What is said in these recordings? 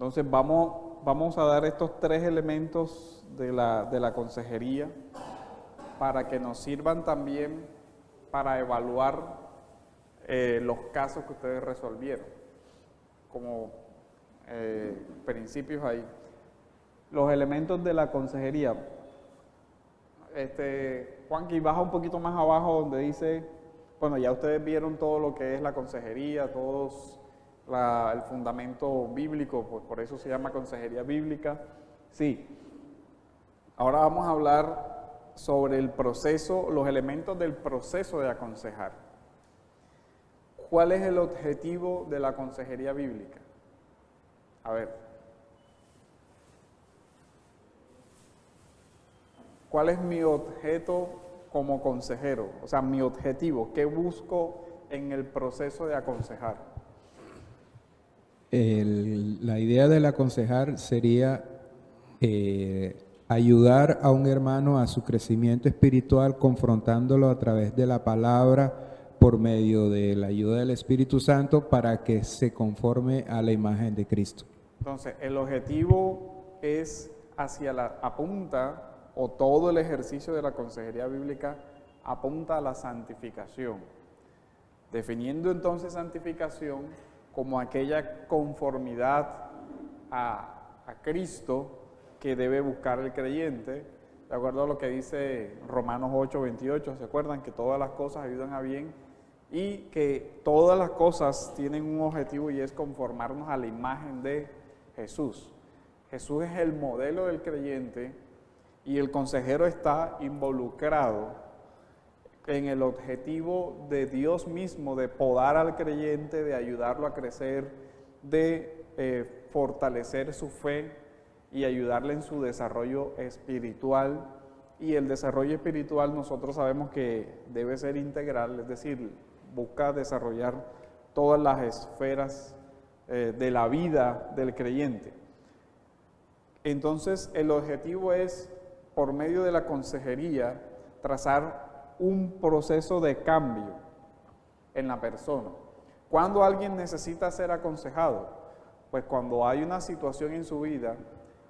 Entonces vamos a dar estos tres elementos de la consejería para que nos sirvan también para evaluar los casos que ustedes resolvieron, como principios ahí. Los elementos de la consejería. Juanqui, baja un poquito más abajo donde dice, bueno, ya ustedes vieron todo lo que es la consejería, el fundamento bíblico, por eso se llama consejería bíblica. Sí. Ahora vamos a hablar sobre el proceso, los elementos del proceso de aconsejar. ¿Cuál es el objetivo de la consejería bíblica? A ver. ¿Cuál es mi objeto como consejero? O sea, mi objetivo, ¿qué busco en el proceso de aconsejar? La idea del aconsejar sería ayudar a un hermano a su crecimiento espiritual, confrontándolo a través de la palabra por medio de la ayuda del Espíritu Santo para que se conforme a la imagen de Cristo. Entonces, el objetivo es apunta, o todo el ejercicio de la consejería bíblica apunta a la santificación, definiendo entonces santificación como aquella conformidad a Cristo que debe buscar el creyente, de acuerdo a lo que dice Romanos 8:28, ¿se acuerdan? Que todas las cosas ayudan a bien y que todas las cosas tienen un objetivo y es conformarnos a la imagen de Jesús. Jesús es el modelo del creyente y el consejero está involucrado en el objetivo de Dios mismo, de podar al creyente, de ayudarlo a crecer, de fortalecer su fe y ayudarle en su desarrollo espiritual. Y el desarrollo espiritual nosotros sabemos que debe ser integral, es decir, busca desarrollar todas las esferas de la vida del creyente. Entonces, el objetivo es, por medio de la consejería, trazar un proceso de cambio en la persona. ¿Cuándo alguien necesita ser aconsejado? Pues cuando hay una situación en su vida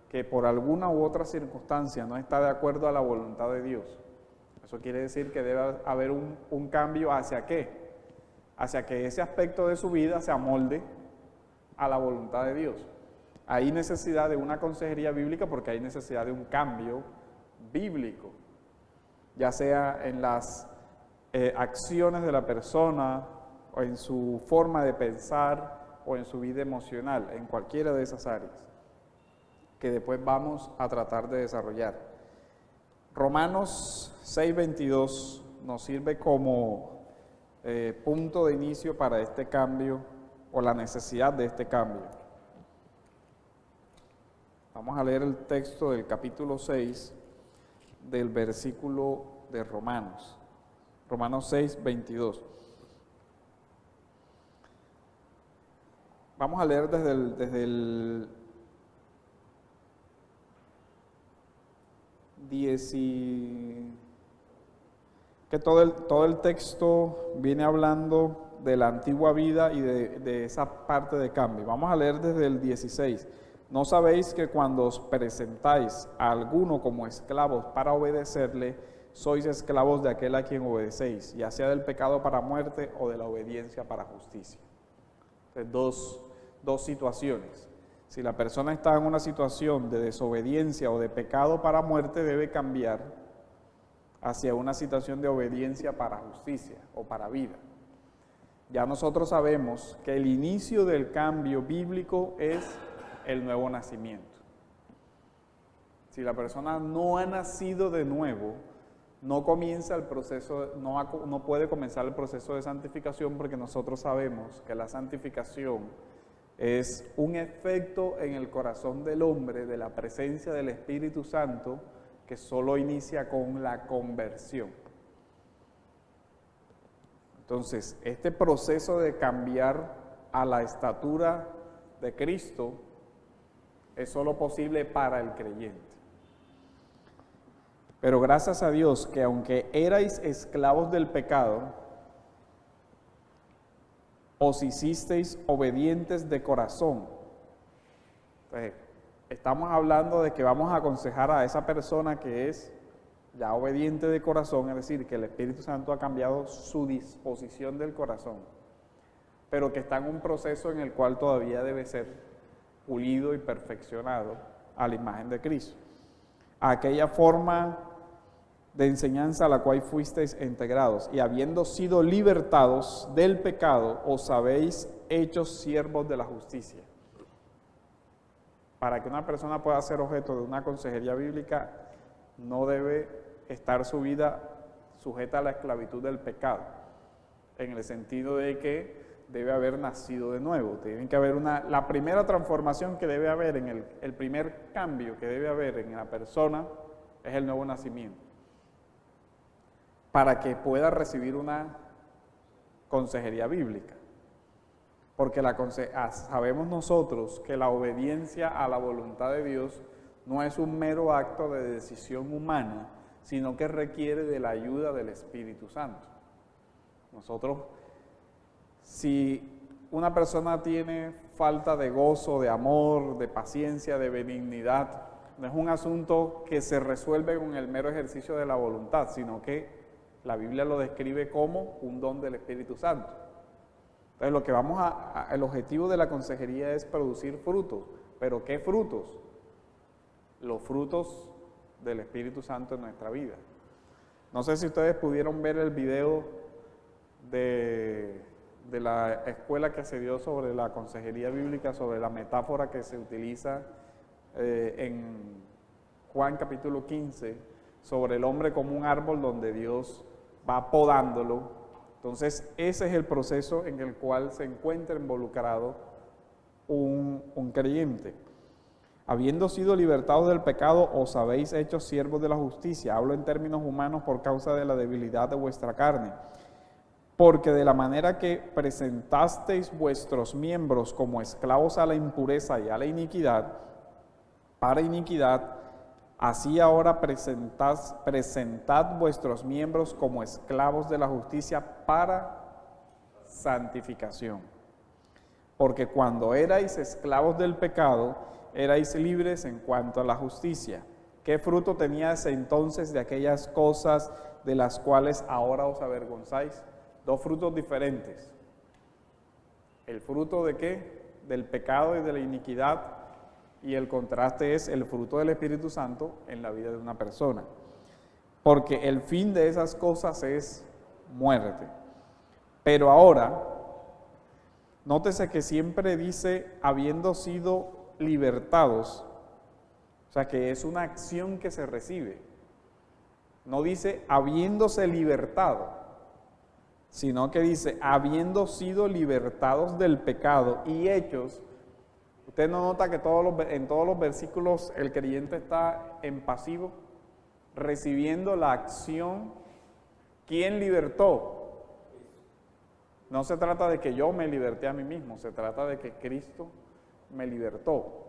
que por alguna u otra circunstancia no está de acuerdo a la voluntad de Dios. Eso quiere decir que debe haber un cambio ¿hacia qué? Hacia que ese aspecto de su vida se amolde a la voluntad de Dios. Hay necesidad de una consejería bíblica porque hay necesidad de un cambio bíblico, ya sea en las acciones de la persona o en su forma de pensar o en su vida emocional, en cualquiera de esas áreas que después vamos a tratar de desarrollar. Romanos 6:22 nos sirve como punto de inicio para este cambio o la necesidad de este cambio. Vamos a leer el texto del capítulo 6 del versículo de Romanos 6:22. Vamos a leer desde el 10 que todo el texto viene hablando de la antigua vida y de esa parte de cambio. Vamos a leer desde el 16. ¿No sabéis que cuando os presentáis a alguno como esclavos para obedecerle, sois esclavos de aquel a quien obedecéis, ya sea del pecado para muerte o de la obediencia para justicia? Entonces, dos situaciones. Si la persona está en una situación de desobediencia o de pecado para muerte, debe cambiar hacia una situación de obediencia para justicia o para vida. Ya nosotros sabemos que el inicio del cambio bíblico es el nuevo nacimiento. Si la persona no ha nacido de nuevo, no comienza el proceso, no puede comenzar el proceso de santificación, porque nosotros sabemos que la santificación es un efecto en el corazón del hombre de la presencia del Espíritu Santo que solo inicia con la conversión. Entonces, este proceso de cambiar a la estatura de Cristo es solo posible para el creyente. Pero gracias a Dios que aunque erais esclavos del pecado, os hicisteis obedientes de corazón Entonces, estamos hablando de que vamos a aconsejar a esa persona que es ya obediente de corazón, es decir, que el Espíritu Santo ha cambiado su disposición del corazón, pero que está en un proceso en el cual todavía debe ser pulido y perfeccionado a la imagen de Cristo. Aquella forma de enseñanza a la cual fuisteis integrados, y habiendo sido libertados del pecado, os habéis hecho siervos de la justicia. Para que una persona pueda ser objeto de una consejería bíblica, no debe estar su vida sujeta a la esclavitud del pecado, en el sentido de que debe haber nacido de nuevo. Tiene que haber la primera transformación que debe haber, el primer cambio que debe haber en la persona es el nuevo nacimiento, para que pueda recibir una consejería bíblica. Porque sabemos nosotros que la obediencia a la voluntad de Dios no es un mero acto de decisión humana, sino que requiere de la ayuda del Espíritu Santo. Nosotros, si una persona tiene falta de gozo, de amor, de paciencia, de benignidad, no es un asunto que se resuelve con el mero ejercicio de la voluntad, sino que la Biblia lo describe como un don del Espíritu Santo. Entonces, el objetivo de la consejería es producir frutos. ¿Pero qué frutos? Los frutos del Espíritu Santo en nuestra vida. No sé si ustedes pudieron ver el video de la escuela que se dio sobre la consejería bíblica, sobre la metáfora que se utiliza en Juan capítulo 15, sobre el hombre como un árbol donde Dios va podándolo. Entonces, ese es el proceso en el cual se encuentra involucrado un creyente. Habiendo sido libertados del pecado, os habéis hecho siervos de la justicia. Hablo en términos humanos por causa de la debilidad de vuestra carne. Porque de la manera que presentasteis vuestros miembros como esclavos a la impureza y a la iniquidad, para iniquidad, así ahora presentad vuestros miembros como esclavos de la justicia para santificación. Porque cuando erais esclavos del pecado, erais libres en cuanto a la justicia. ¿Qué fruto teníais entonces de aquellas cosas de las cuales ahora os avergonzáis? Dos frutos diferentes. ¿El fruto de qué? Del pecado y de la iniquidad. Y el contraste es el fruto del Espíritu Santo en la vida de una persona. Porque el fin de esas cosas es muerte. Pero ahora, nótese que siempre dice, habiendo sido libertados, o sea que es una acción que se recibe. No dice, habiéndose libertado, sino que dice, habiendo sido libertados del pecado y hechos. ¿Usted no nota que en todos los versículos el creyente está en pasivo, recibiendo la acción? ¿Quién libertó? No se trata de que yo me liberté a mí mismo, se trata de que Cristo me libertó.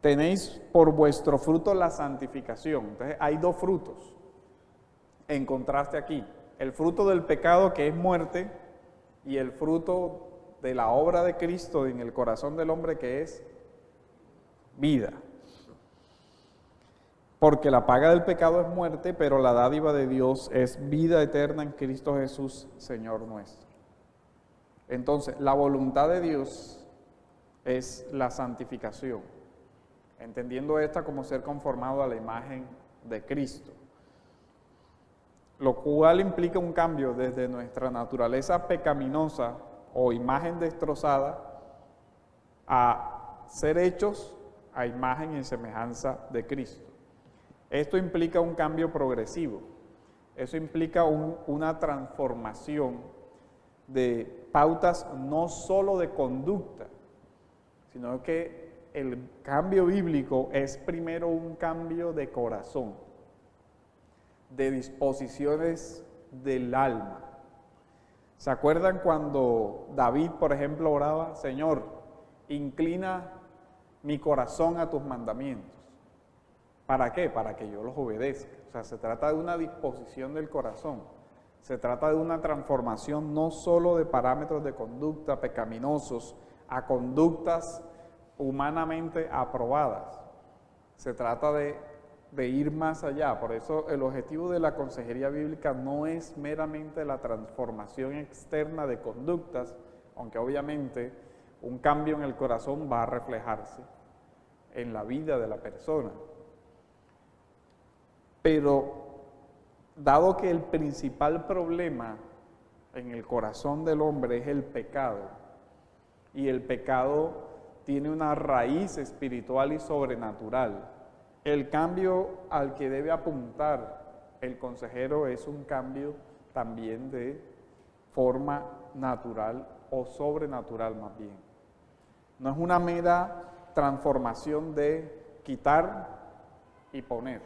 Tenéis por vuestro fruto la santificación. Entonces hay dos frutos en contraste aquí. El fruto del pecado, que es muerte, y el fruto de la obra de Cristo en el corazón del hombre, que es vida. Porque la paga del pecado es muerte, pero la dádiva de Dios es vida eterna en Cristo Jesús, Señor nuestro. Entonces, la voluntad de Dios es la santificación, entendiendo esta como ser conformado a la imagen de Cristo, lo cual implica un cambio desde nuestra naturaleza pecaminosa o imagen destrozada a ser hechos a imagen y semejanza de Cristo. Esto implica un cambio progresivo, eso implica una transformación de pautas no solo de conducta, sino que el cambio bíblico es primero un cambio de corazón, de disposiciones del alma. ¿Se acuerdan cuando David, por ejemplo, oraba, Señor, inclina mi corazón a tus mandamientos? ¿Para qué? Para que yo los obedezca. O sea, se trata de una disposición del corazón. Se trata de una transformación no solo de parámetros de conducta pecaminosos a conductas humanamente aprobadas. Se trata de ir más allá. Por eso el objetivo de la consejería bíblica no es meramente la transformación externa de conductas, aunque obviamente un cambio en el corazón va a reflejarse en la vida de la persona. Pero dado que el principal problema en el corazón del hombre es el pecado, y el pecado tiene una raíz espiritual y sobrenatural, el cambio al que debe apuntar el consejero es un cambio también de forma natural o sobrenatural más bien. No es una mera transformación de quitar y poner.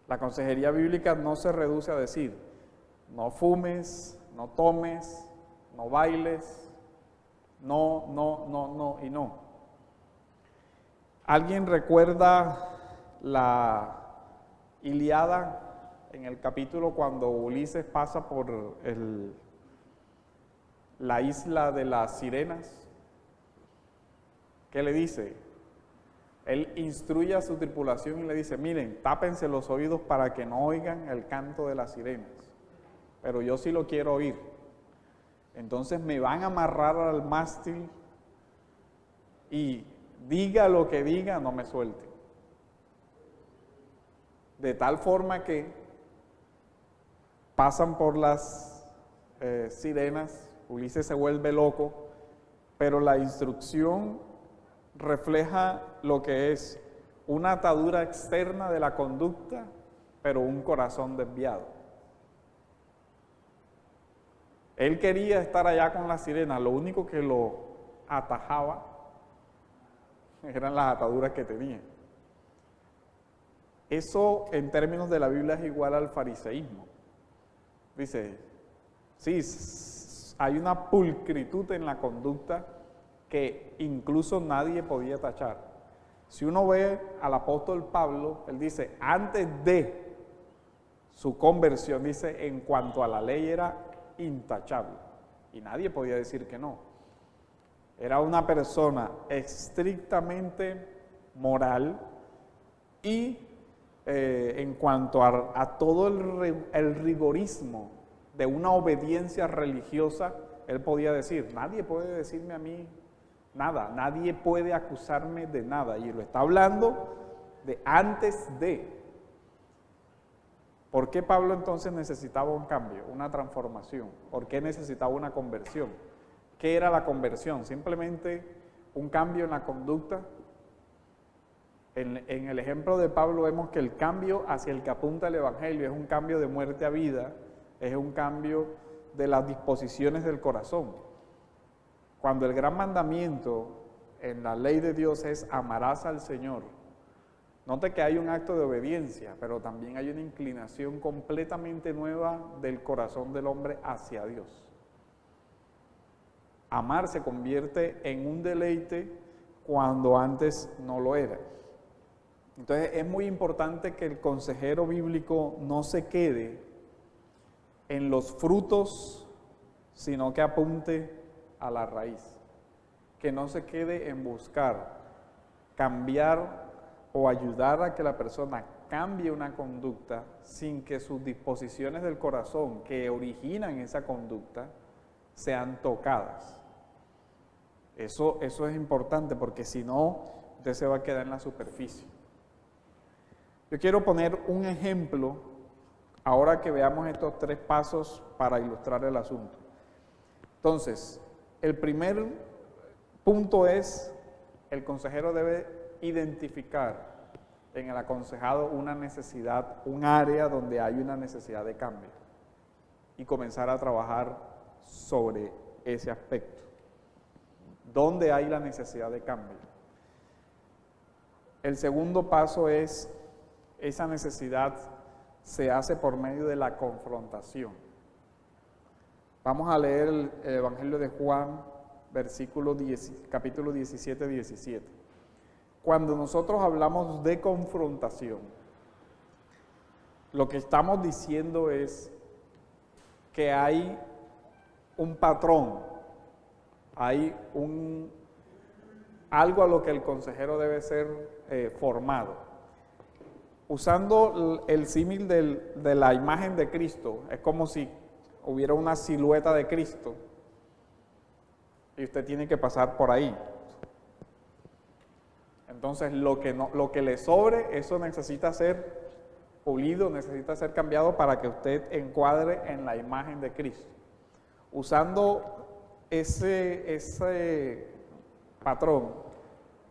La consejería bíblica no se reduce a decir, no fumes, no tomes, no bailes, no y no. ¿Alguien recuerda la Ilíada en el capítulo cuando Ulises pasa por la isla de las sirenas? ¿Qué le dice? Él instruye a su tripulación y le dice, miren, tápense los oídos para que no oigan el canto de las sirenas, pero yo sí lo quiero oír. Entonces me van a amarrar al mástil y diga lo que diga, no me suelte. De tal forma que pasan por las sirenas, Ulises se vuelve loco, pero la instrucción refleja lo que es una atadura externa de la conducta, pero un corazón desviado. Él quería estar allá con la sirena, lo único que lo atajaba eran las ataduras que tenía. Eso en términos de la Biblia es igual al fariseísmo. Dice, sí, hay una pulcritud en la conducta que incluso nadie podía tachar. Si uno ve al apóstol Pablo, él dice, antes de su conversión, dice, en cuanto a la ley era intachable. Y nadie podía decir que no. Era una persona estrictamente moral y en cuanto a todo el rigorismo de una obediencia religiosa, él podía decir, nadie puede decirme a mí nada, nadie puede acusarme de nada. Y lo está hablando de antes de. ¿Por qué Pablo entonces necesitaba un cambio, una transformación? ¿Por qué necesitaba una conversión? ¿Qué era la conversión? Simplemente un cambio en la conducta. En el ejemplo de Pablo vemos que el cambio hacia el que apunta el Evangelio es un cambio de muerte a vida, es un cambio de las disposiciones del corazón. Cuando el gran mandamiento en la ley de Dios es amarás al Señor, note que hay un acto de obediencia, pero también hay una inclinación completamente nueva del corazón del hombre hacia Dios. Amar se convierte en un deleite cuando antes no lo era. Entonces es muy importante que el consejero bíblico no se quede en los frutos, sino que apunte a la raíz. Que no se quede en buscar cambiar o ayudar a que la persona cambie una conducta sin que sus disposiciones del corazón que originan esa conducta sean tocadas. Eso es importante porque si no, usted se va a quedar en la superficie. Yo quiero poner un ejemplo ahora que veamos estos 3 pasos para ilustrar el asunto. Entonces, el primer punto es, el consejero debe identificar en el aconsejado una necesidad, un área donde hay una necesidad de cambio y comenzar a trabajar sobre ese aspecto. ¿Dónde hay la necesidad de cambio? El segundo paso es, esa necesidad se hace por medio de la confrontación. Vamos a leer el Evangelio de Juan, capítulo 17, 17. Cuando nosotros hablamos de confrontación, lo que estamos diciendo es que hay un patrón, hay algo a lo que el consejero debe ser formado. Usando el símil de la imagen de Cristo, es como si hubiera una silueta de Cristo y usted tiene que pasar por ahí. Entonces lo que le sobre, eso necesita ser pulido, necesita ser cambiado para que usted encuadre en la imagen de Cristo. Usando ese patrón,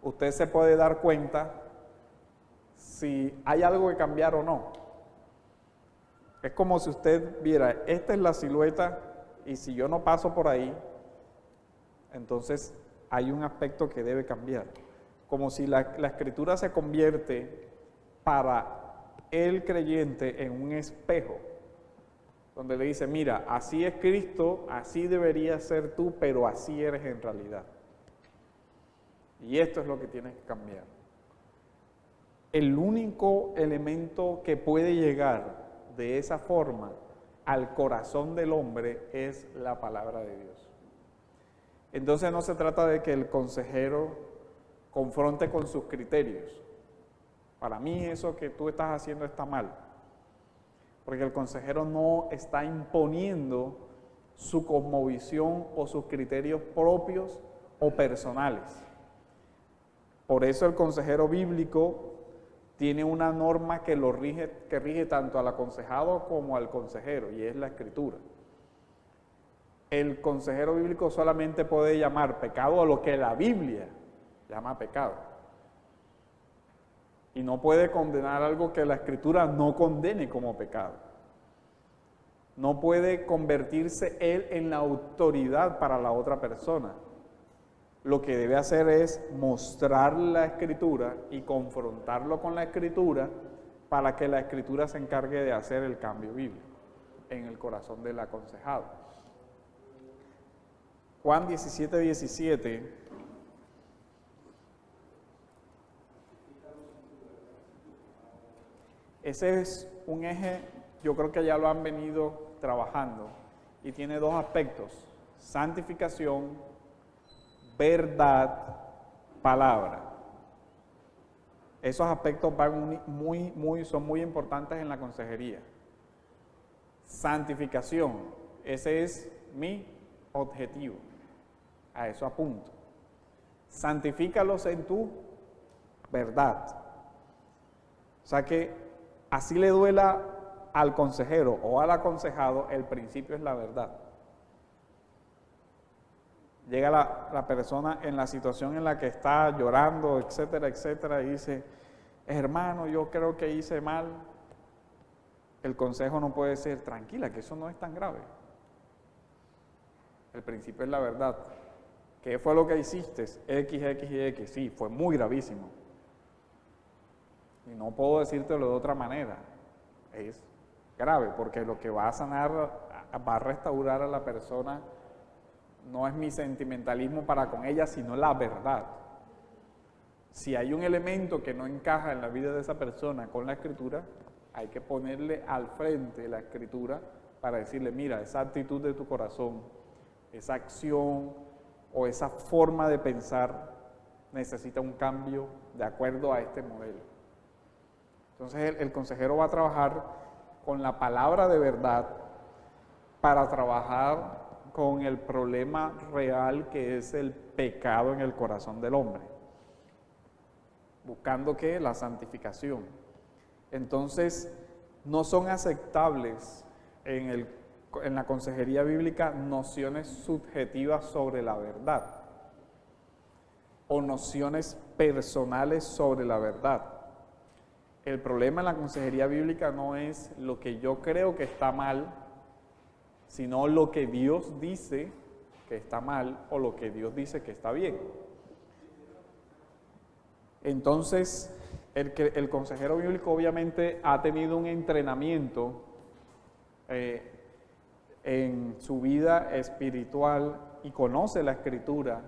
usted se puede dar cuenta si hay algo que cambiar o no. Es como si usted viera, esta es la silueta y si yo no paso por ahí, entonces hay un aspecto que debe cambiar. Como si la escritura se convierte para el creyente en un espejo, donde le dice, mira, así es Cristo, así deberías ser tú, pero así eres en realidad. Y esto es lo que tienes que cambiar. El único elemento que puede llegar de esa forma al corazón del hombre es la palabra de Dios. Entonces no se trata de que el consejero confronte con sus criterios. Para mí eso que tú estás haciendo está mal, porque el consejero no está imponiendo su cosmovisión o sus criterios propios o personales. Por eso el consejero bíblico tiene una norma que rige tanto al aconsejado como al consejero, y es la escritura. El consejero bíblico solamente puede llamar pecado a lo que la Biblia llama pecado. Y no puede condenar algo que la escritura no condene como pecado. No puede convertirse él en la autoridad para la otra persona. Lo que debe hacer es mostrar la escritura y confrontarlo con la escritura para que la escritura se encargue de hacer el cambio bíblico en el corazón del aconsejado. Juan 17:17. Ese es un eje, yo creo que ya lo han venido trabajando y tiene dos aspectos: santificación, verdad, palabra. Esos aspectos van son muy importantes en la consejería. Santificación, ese es mi objetivo, a eso apunto. Santifícalos en tu verdad. O sea que así le duela al consejero o al aconsejado, el principio es la verdad. Llega la persona en la situación en la que está llorando, etcétera, etcétera, y dice, hermano, yo creo que hice mal. El consejo no puede ser, tranquila, que eso no es tan grave. El principio es la verdad. ¿Qué fue lo que hiciste? X, X y X. Sí, fue muy gravísimo. Y no puedo decírtelo de otra manera. Es grave, porque lo que va a sanar, va a restaurar a la persona, no es mi sentimentalismo para con ella, sino la verdad. Si hay un elemento que no encaja en la vida de esa persona con la escritura, hay que ponerle al frente la escritura para decirle, mira, esa actitud de tu corazón, esa acción o esa forma de pensar necesita un cambio de acuerdo a este modelo. Entonces el consejero va a trabajar con la palabra de verdad para trabajar con el problema real que es el pecado en el corazón del hombre, buscando ¿qué? La santificación. Entonces no son aceptables en la consejería bíblica nociones subjetivas sobre la verdad o nociones personales sobre la verdad. El problema en la consejería bíblica no es lo que yo creo que está mal, sino lo que Dios dice que está mal o lo que Dios dice que está bien. Entonces, el consejero bíblico obviamente ha tenido un entrenamiento en su vida espiritual y conoce la escritura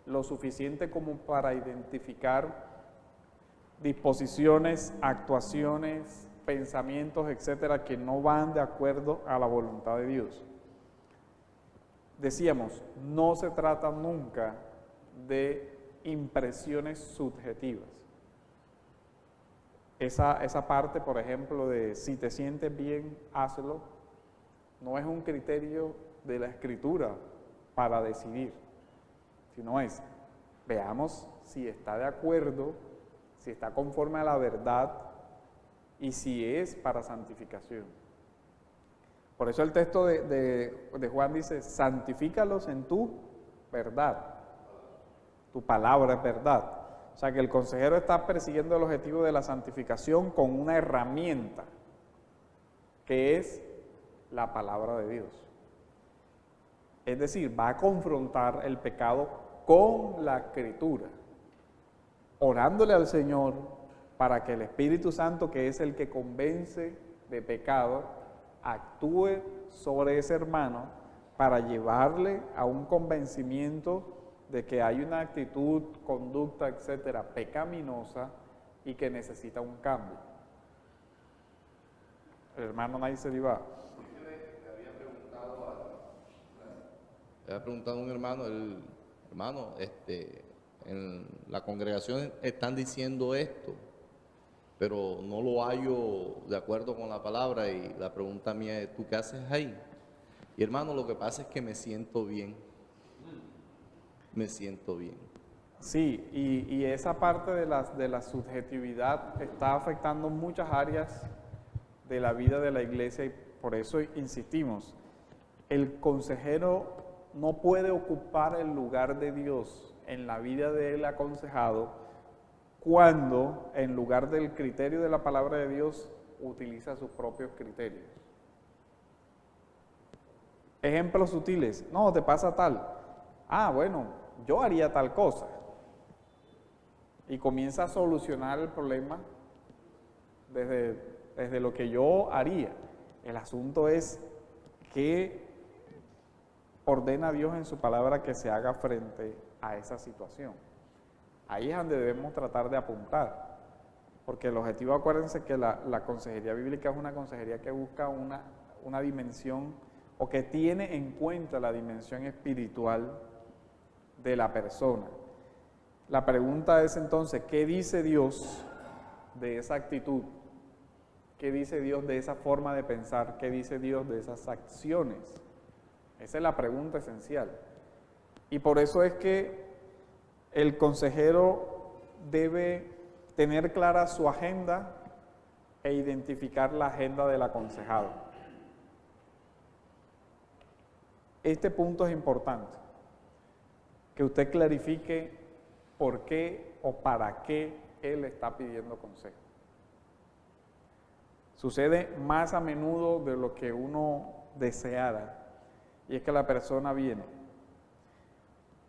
lo suficiente como para identificar disposiciones, actuaciones, pensamientos, etcétera, que no van de acuerdo a la voluntad de Dios. Decíamos, no se trata nunca de impresiones subjetivas. Esa parte, por ejemplo, de si te sientes bien, hazlo, no es un criterio de la Escritura para decidir, sino es, veamos si está de acuerdo, si está conforme a la verdad y si es para santificación. Por eso el texto de Juan dice, santifícalos en tu verdad, tu palabra es verdad. O sea que el consejero está persiguiendo el objetivo de la santificación con una herramienta, que es la palabra de Dios. Es decir, va a confrontar el pecado con la Escritura, orándole al Señor para que el Espíritu Santo, que es el que convence de pecado, actúe sobre ese hermano para llevarle a un convencimiento de que hay una actitud, conducta, etcétera, pecaminosa y que necesita un cambio. El hermano Naice Diva. Le había preguntado a un hermano, en la congregación están diciendo esto, pero no lo hallo de acuerdo con la palabra, y la pregunta mía es, ¿tú qué haces ahí? Y hermano, lo que pasa es que me siento bien. Me siento bien. Sí, y esa parte de la subjetividad está afectando muchas áreas de la vida de la iglesia, y por eso insistimos, el consejero no puede ocupar el lugar de Dios en la vida del aconsejado cuando, en lugar del criterio de la palabra de Dios, utiliza sus propios criterios. Ejemplos sutiles, no, te pasa tal, bueno, yo haría tal cosa, y comienza a solucionar el problema desde lo que yo haría. El asunto es qué ordena Dios en su palabra que se haga frente a esa situación. Ahí es donde debemos tratar de apuntar, porque el objetivo, acuérdense que la consejería bíblica es una consejería que busca una dimensión, o que tiene en cuenta la dimensión espiritual de la persona. La pregunta es entonces, ¿qué dice Dios de esa actitud? ¿Qué dice Dios de esa forma de pensar? ¿Qué dice Dios de esas acciones? Esa es la pregunta esencial. Y por eso es que el consejero debe tener clara su agenda e identificar la agenda del aconsejado. Este punto es importante, que usted clarifique por qué o para qué él está pidiendo consejo. Sucede más a menudo de lo que uno deseara, y es que la persona viene,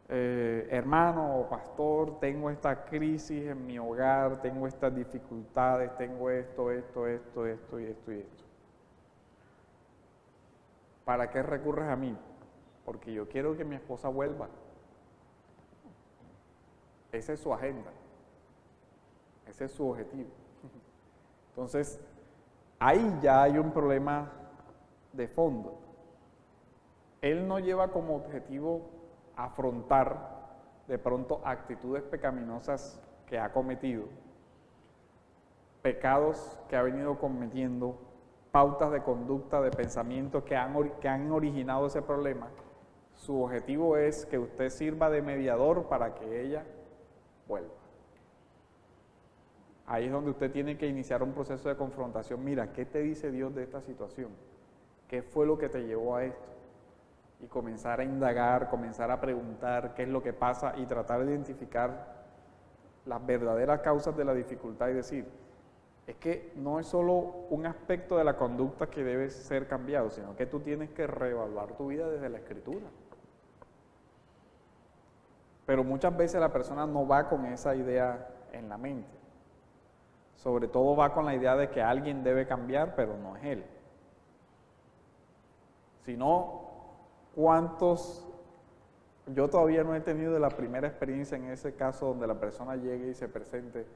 hermano o pastor, tengo esta crisis en mi hogar, tengo estas dificultades, tengo esto y esto. ¿Para qué recurres a mí? Porque yo quiero que mi esposa vuelva. Esa es su agenda, ese es su objetivo. Entonces, ahí ya hay un problema de fondo. Él no lleva como objetivo afrontar de pronto actitudes pecaminosas que ha cometido, pecados que ha venido cometiendo, pautas de conducta, de pensamiento que han originado ese problema. Su objetivo es que usted sirva de mediador para que ella vuelva. Ahí es donde usted tiene que iniciar un proceso de confrontación. Mira, ¿qué te dice Dios de esta situación? ¿Qué fue lo que te llevó a esto? Y comenzar a indagar, comenzar a preguntar qué es lo que pasa y tratar de identificar las verdaderas causas de la dificultad y decir, es que no es solo un aspecto de la conducta que debe ser cambiado, sino que tú tienes que reevaluar tu vida desde la Escritura. Pero muchas veces la persona no va con esa idea en la mente. Sobre todo va con la idea de que alguien debe cambiar, pero no es él. Si no, ¿cuántos? Yo todavía no he tenido la primera experiencia en ese caso donde la persona llegue y se presente,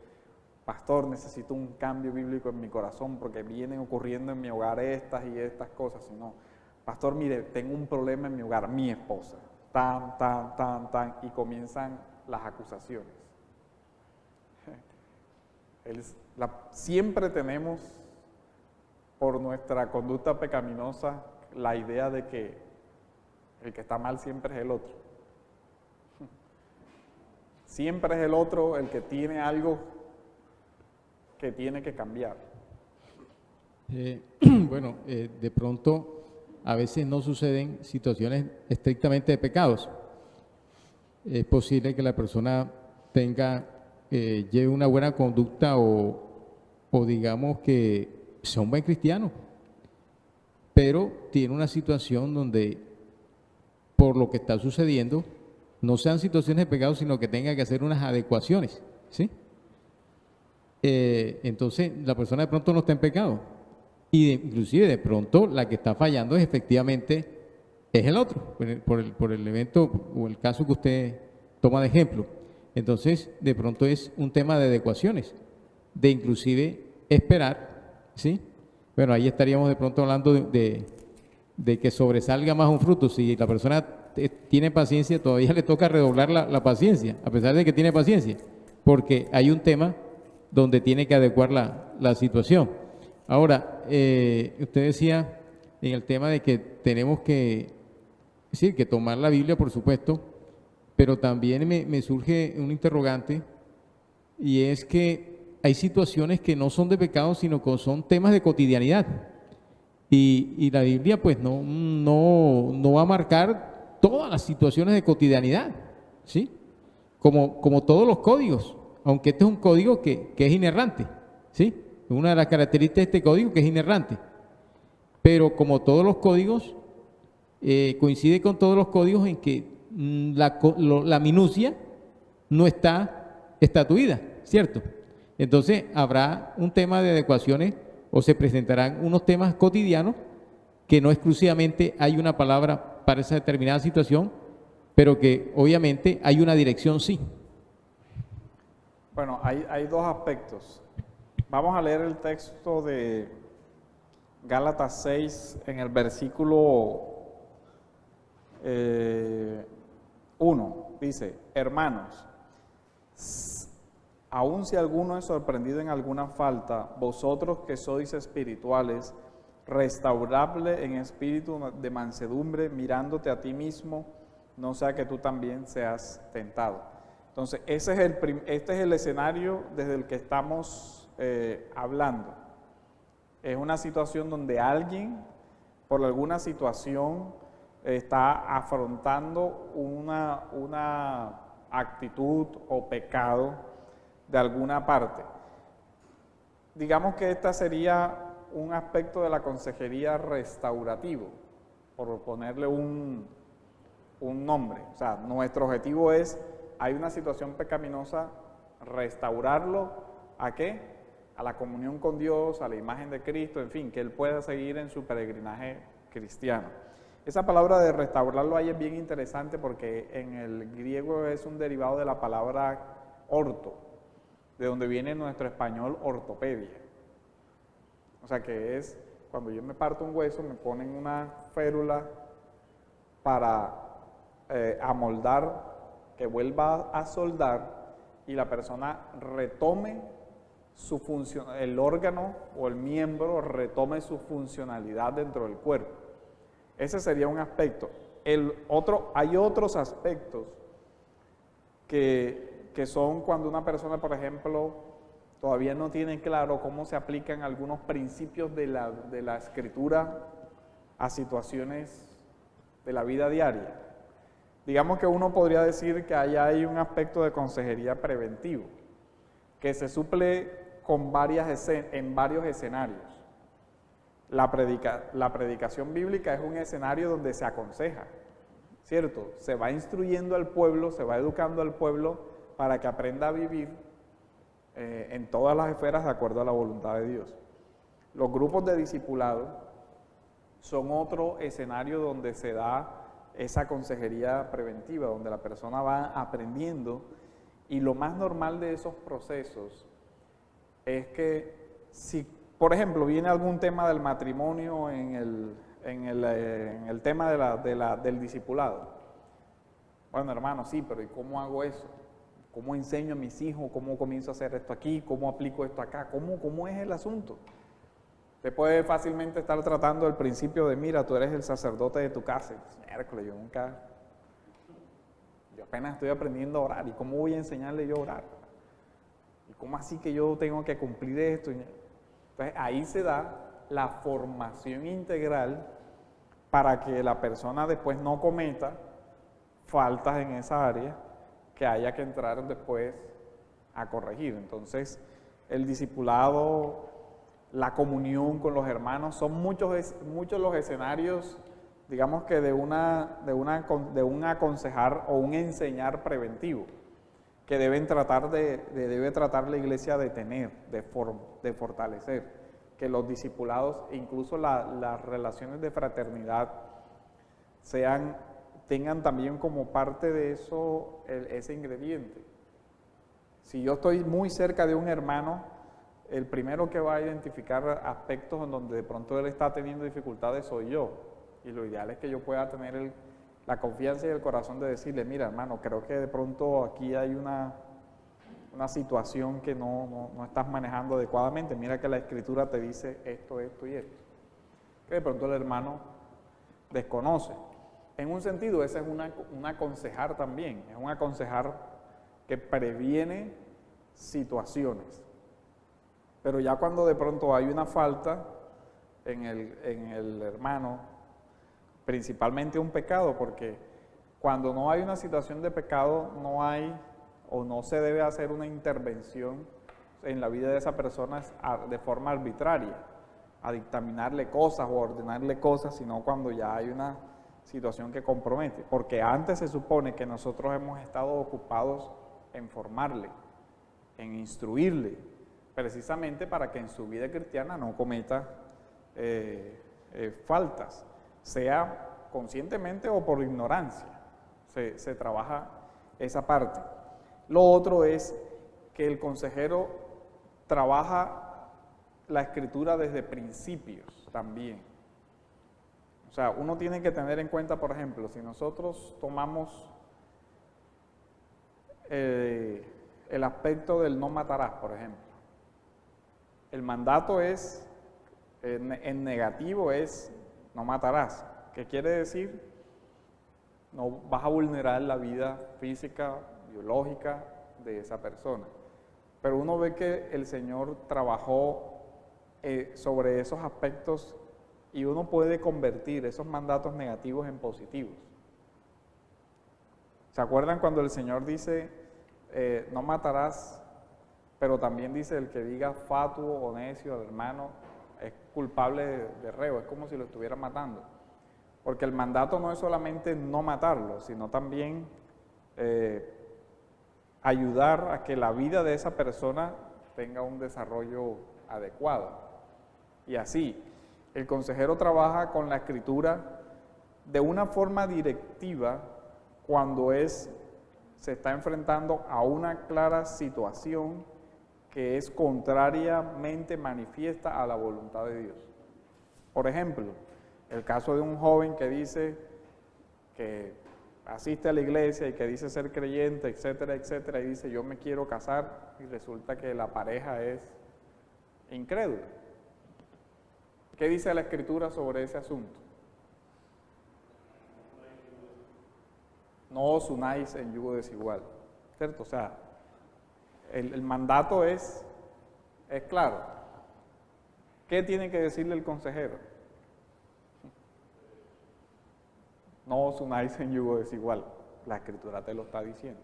pastor, necesito un cambio bíblico en mi corazón porque vienen ocurriendo en mi hogar estas y estas cosas. Sino, pastor, mire, tengo un problema en mi hogar, mi esposa, y comienzan las acusaciones. Siempre tenemos, por nuestra conducta pecaminosa, la idea de que el que está mal siempre es el otro. Siempre es el otro el que tiene algo que tiene que cambiar. Bueno, de pronto a veces no suceden situaciones estrictamente de pecados. Es posible que la persona lleve una buena conducta o digamos que sea un buen cristiano, pero tiene una situación donde por lo que está sucediendo no sean situaciones de pecado, sino que tenga que hacer unas adecuaciones, ¿sí? Entonces la persona de pronto no está en pecado y inclusive de pronto la que está fallando es efectivamente es el otro, por el evento o el caso que usted toma de ejemplo. Entonces de pronto es un tema de adecuaciones, de inclusive esperar, ¿sí? Bueno, ahí estaríamos de pronto hablando de que sobresalga más un fruto. Si la persona tiene paciencia, todavía le toca redoblar la paciencia, a pesar de que tiene paciencia, porque hay un tema donde tiene que adecuar la situación. Ahora, usted decía en el tema de que tenemos que tomar la Biblia, por supuesto, pero también me surge un interrogante, y es que hay situaciones que no son de pecado, sino que son temas de cotidianidad. Y la Biblia pues no va a marcar todas las situaciones de cotidianidad, ¿sí? Como todos los códigos, aunque este es un código que es inerrante, ¿sí? Una de las características de este código que es inerrante. Pero como todos los códigos, coincide con todos los códigos en que la minucia no está estatuida, ¿cierto? Entonces habrá un tema de adecuaciones o se presentarán unos temas cotidianos que no exclusivamente hay una palabra para esa determinada situación, pero que obviamente hay una dirección sí. Bueno, hay dos aspectos. Vamos a leer el texto de Gálatas 6 en el versículo 1. Dice: hermanos, aun si alguno es sorprendido en alguna falta, vosotros que sois espirituales, restaurable en espíritu de mansedumbre, mirándote a ti mismo, no sea que tú también seas tentado. Entonces, este es el escenario desde el que estamos hablando. Es una situación donde alguien, por alguna situación, está afrontando una actitud o pecado de alguna parte. Digamos que esta sería un aspecto de la consejería restaurativo, por ponerle un nombre. O sea, nuestro objetivo es, hay una situación pecaminosa, restaurarlo, ¿a qué? A la comunión con Dios, a la imagen de Cristo, en fin, que él pueda seguir en su peregrinaje cristiano. Esa palabra de restaurarlo ahí es bien interesante porque en el griego es un derivado de la palabra orto, de donde viene nuestro español ortopedia. O sea que es, cuando yo me parto un hueso, me ponen una férula para amoldar, que vuelva a soldar y la persona retome su función, el órgano o el miembro retome su funcionalidad dentro del cuerpo. Ese sería un aspecto. Hay otros aspectos que son cuando una persona, por ejemplo, todavía no tiene claro cómo se aplican algunos principios de la escritura a situaciones de la vida diaria. Digamos que uno podría decir que allá hay un aspecto de consejería preventivo, que se suple con en varios escenarios. La predicación bíblica es un escenario donde se aconseja, ¿cierto? Se va instruyendo al pueblo, se va educando al pueblo para que aprenda a vivir en todas las esferas de acuerdo a la voluntad de Dios. Los grupos de discipulado son otro escenario donde se da esa consejería preventiva, donde la persona va aprendiendo, y lo más normal de esos procesos es que si, por ejemplo, viene algún tema del matrimonio en el tema del discipulado. Bueno, hermano, sí, pero ¿y cómo hago eso? ¿Cómo enseño a mis hijos? ¿Cómo comienzo a hacer esto aquí? ¿Cómo aplico esto acá? ¿Cómo es el asunto? Usted puede fácilmente estar tratando el principio de, mira, tú eres el sacerdote de tu casa. Miércoles, yo apenas estoy aprendiendo a orar. ¿Y cómo voy a enseñarle yo a orar? ¿Y cómo así que yo tengo que cumplir esto? Entonces ahí se da la formación integral para que la persona después no cometa faltas en esa área que haya que entrar después a corregir. Entonces, el discipulado, la comunión con los hermanos, son muchos los escenarios, digamos que de un aconsejar o un enseñar preventivo que debe tratar la iglesia de tener, de fortalecer, que los discipulados, incluso las relaciones de fraternidad, tengan también como parte de eso ese ingrediente. Si yo estoy muy cerca de un hermano, el primero que va a identificar aspectos en donde de pronto él está teniendo dificultades soy yo. Y lo ideal es que yo pueda tener la confianza y el corazón de decirle, mira hermano, creo que de pronto aquí hay una situación que no estás manejando adecuadamente. Mira que la Escritura te dice esto, esto y esto. Que de pronto el hermano desconoce. En un sentido, ese es un aconsejar también, es un aconsejar que previene situaciones. Pero ya cuando de pronto hay una falta en el hermano, principalmente un pecado, porque cuando no hay una situación de pecado, no hay o no se debe hacer una intervención en la vida de esa persona de forma arbitraria, a dictaminarle cosas o ordenarle cosas, sino cuando ya hay una situación que compromete, porque antes se supone que nosotros hemos estado ocupados en formarle, en instruirle, precisamente para que en su vida cristiana no cometa faltas, sea conscientemente o por ignorancia. Se trabaja esa parte. Lo otro es que el consejero trabaja la Escritura desde principios también. O sea, uno tiene que tener en cuenta, por ejemplo, si nosotros tomamos el aspecto del no matarás, por ejemplo. El mandato es, en negativo es, no matarás. ¿Qué quiere decir? No vas a vulnerar la vida física, biológica de esa persona. Pero uno ve que el Señor trabajó sobre esos aspectos y uno puede convertir esos mandatos negativos en positivos. ¿Se acuerdan cuando el Señor dice, no matarás, pero también dice el que diga fatuo o necio al hermano es culpable de reo, es como si lo estuviera matando? Porque el mandato no es solamente no matarlo, sino también ayudar a que la vida de esa persona tenga un desarrollo adecuado. Y así, el consejero trabaja con la Escritura de una forma directiva cuando se está enfrentando a una clara situación que es contrariamente manifiesta a la voluntad de Dios. Por ejemplo, el caso de un joven que dice que asiste a la iglesia y que dice ser creyente, etcétera, etcétera, y dice yo me quiero casar y resulta que la pareja es incrédula. ¿Qué dice la Escritura sobre ese asunto? No os unáis en yugo desigual, ¿cierto? O sea, el mandato es claro. ¿Qué tiene que decirle el consejero? No os unáis en yugo desigual. La Escritura te lo está diciendo.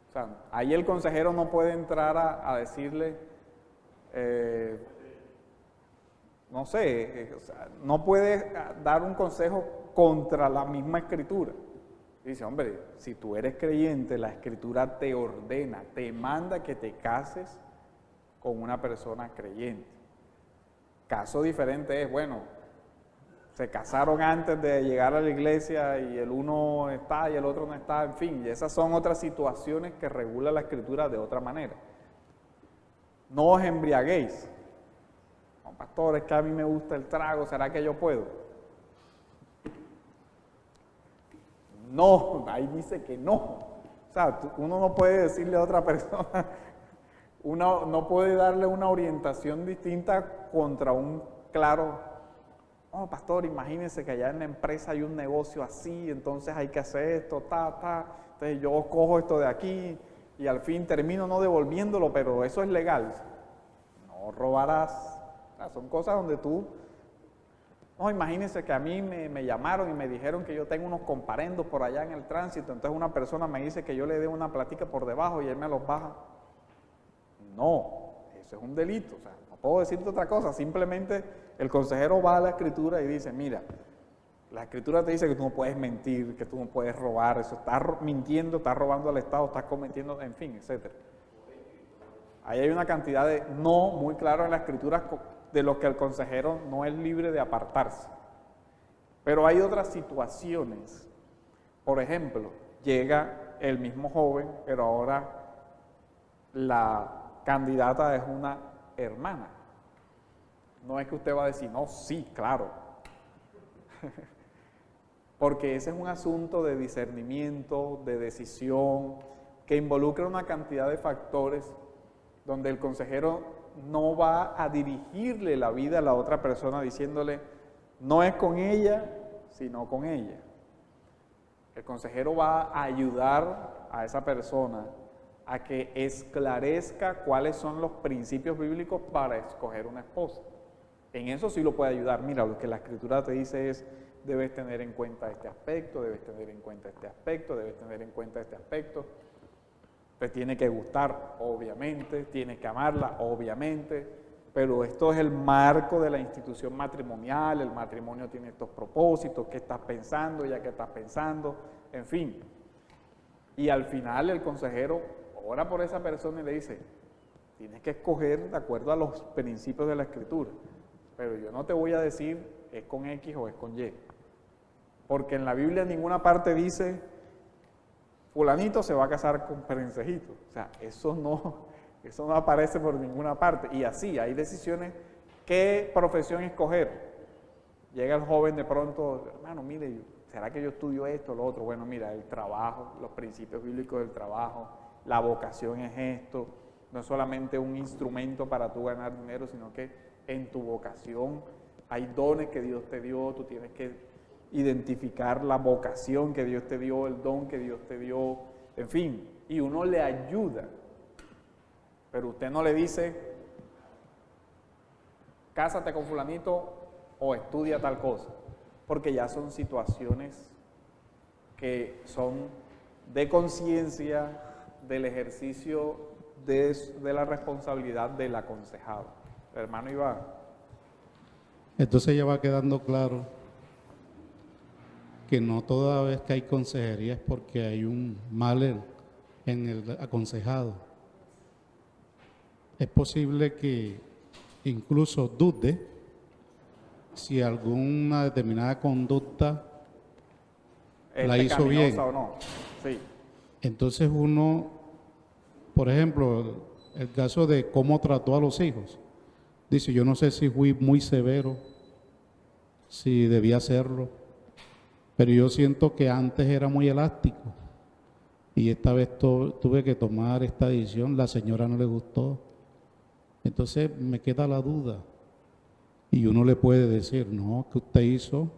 O sea, ahí el consejero no puede entrar a decirle, no sé, o sea, no puede dar un consejo contra la misma Escritura. Dice, hombre, si tú eres creyente, la Escritura te ordena, te manda que te cases con una persona creyente. Caso diferente es, bueno, se casaron antes de llegar a la iglesia y el uno está y el otro no está, en fin, y esas son otras situaciones que regula la Escritura de otra manera. No os embriaguéis. No, pastor, es que a mí me gusta el trago, ¿será que yo puedo? No, ahí dice que no. O sea, uno no puede decirle a otra persona, uno no puede darle una orientación distinta contra un claro, oh, pastor, imagínese que allá en la empresa hay un negocio así, entonces hay que hacer esto, entonces yo cojo esto de aquí y al fin termino no devolviéndolo, pero eso es legal. No robarás. O sea, son cosas donde tú, no, imagínense que a mí me llamaron y me dijeron que yo tengo unos comparendos por allá en el tránsito, entonces una persona me dice que yo le dé una platica por debajo y él me los baja. No, eso es un delito, o sea, no puedo decirte otra cosa, simplemente el consejero va a la escritura y dice, mira, la escritura te dice que tú no puedes mentir, que tú no puedes robar, eso estás mintiendo, estás robando al Estado, estás cometiendo, en fin, etcétera. Ahí hay una cantidad de no muy claro en la escritura de lo que el consejero no es libre de apartarse. Pero hay otras situaciones. Por ejemplo, llega el mismo joven, pero ahora la candidata es una hermana. No es que usted va a decir, no, sí, claro. Porque ese es un asunto de discernimiento, de decisión, que involucra una cantidad de factores donde el consejero no va a dirigirle la vida a la otra persona diciéndole, no es con ella, sino con ella. El consejero va a ayudar a esa persona a que esclarezca cuáles son los principios bíblicos para escoger una esposa. En eso sí lo puede ayudar. Mira, lo que la escritura te dice es, debes tener en cuenta este aspecto, debes tener en cuenta este aspecto, debes tener en cuenta este aspecto. Te tiene que gustar, obviamente, tienes que amarla, obviamente, pero esto es el marco de la institución matrimonial, el matrimonio tiene estos propósitos, qué estás pensando, ya qué estás pensando, en fin. Y al final el consejero ora por esa persona y le dice, tienes que escoger de acuerdo a los principios de la escritura, pero yo no te voy a decir es con X o es con Y, porque en la Biblia en ninguna parte dice, fulanito se va a casar con perencejito. O sea, eso no aparece por ninguna parte. Y así, hay decisiones, ¿qué profesión escoger? Llega el joven de pronto, hermano, mire, ¿será que yo estudio esto o lo otro? Bueno, mira, el trabajo, los principios bíblicos del trabajo, la vocación es esto, no es solamente un instrumento para tú ganar dinero, sino que en tu vocación hay dones que Dios te dio, tú tienes que identificar la vocación que Dios te dio, el don que Dios te dio, en fin, y uno le ayuda, pero usted no le dice, cásate con fulanito o estudia tal cosa, porque ya son situaciones que son de conciencia del ejercicio de la responsabilidad del aconsejado. Hermano Iván. Entonces ya va quedando claro que no toda vez que hay consejería es porque hay un mal en el aconsejado. Es posible que incluso dude si alguna determinada conducta la hizo bien. O no. Sí. Entonces uno, por ejemplo, el caso de cómo trató a los hijos. Dice, yo no sé si fui muy severo, si debía hacerlo. Pero yo siento que antes era muy elástico y esta vez tuve que tomar esta decisión, la señora no le gustó. Entonces me queda la duda y uno le puede decir, no, que usted hizo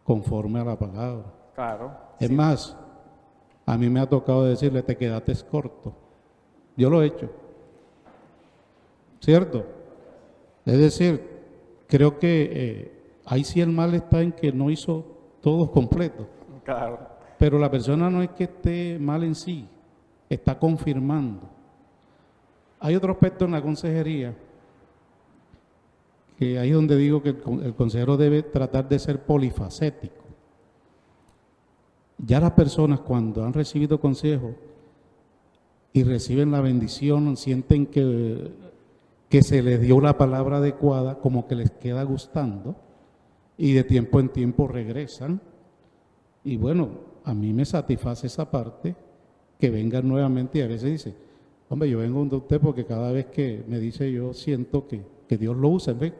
conforme a la palabra. Claro. Es sí. más, a mí me ha tocado decirle, te quedaste corto. Yo lo he hecho. ¿Cierto? Es decir, creo que ahí sí el mal está en que no hizo todo completo. Claro. Pero la persona no es que esté mal en sí, está confirmando. Hay otro aspecto en la consejería, que ahí es donde digo que el consejero debe tratar de ser polifacético. Ya las personas cuando han recibido consejo y reciben la bendición, sienten que se les dio la palabra adecuada, como que les queda gustando, y de tiempo en tiempo regresan. Y bueno, a mí me satisface esa parte, que vengan nuevamente y a veces dice, hombre, yo vengo donde usted porque cada vez que me dice yo siento que Dios lo usa, ¿ve?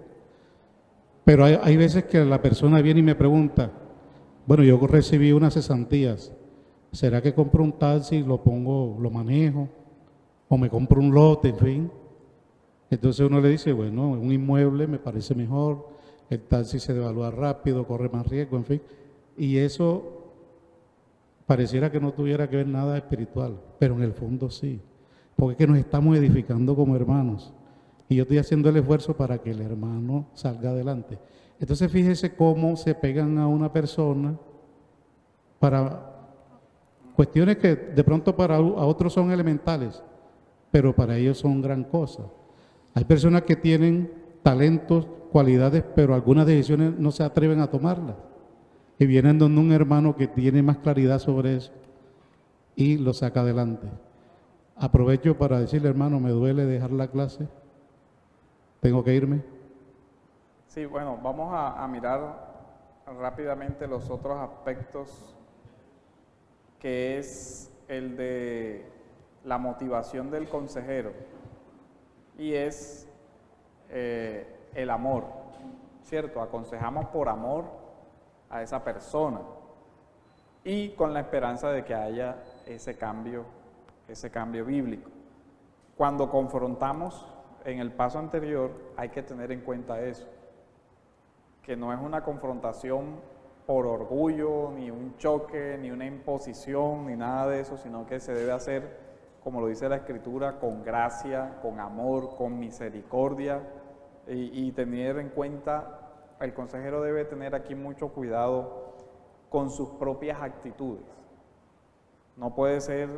Pero hay veces que la persona viene y me pregunta, bueno, yo recibí unas cesantías ¿Será que compro un taxi, lo pongo, lo manejo? ¿O me compro un lote, en fin? Entonces uno le dice, bueno, un inmueble me parece mejor, el taxi se devalúa rápido, corre más riesgo, en fin. Y eso pareciera que no tuviera que ver nada espiritual, pero en el fondo sí, porque es que nos estamos edificando como hermanos. Y yo estoy haciendo el esfuerzo para que el hermano salga adelante. Entonces fíjese cómo se pegan a una persona para cuestiones que de pronto para otros son elementales, pero para ellos son gran cosa. Hay personas que tienen talentos, cualidades, pero algunas decisiones no se atreven a tomarlas. Y vienen donde un hermano que tiene más claridad sobre eso y lo saca adelante. Aprovecho para decirle, hermano, me duele dejar la clase, tengo que irme. Sí, bueno, vamos a mirar rápidamente los otros aspectos, que es el de la motivación del consejero, y es el amor, ¿cierto? Aconsejamos por amor a esa persona y con la esperanza de que haya ese cambio bíblico. Cuando confrontamos en el paso anterior, hay que tener en cuenta eso, que no es una confrontación por orgullo, ni un choque, ni una imposición, ni nada de eso, sino que se debe hacer, como lo dice la Escritura, con gracia, con amor, con misericordia, y tener en cuenta, el consejero debe tener aquí mucho cuidado con sus propias actitudes. No puede ser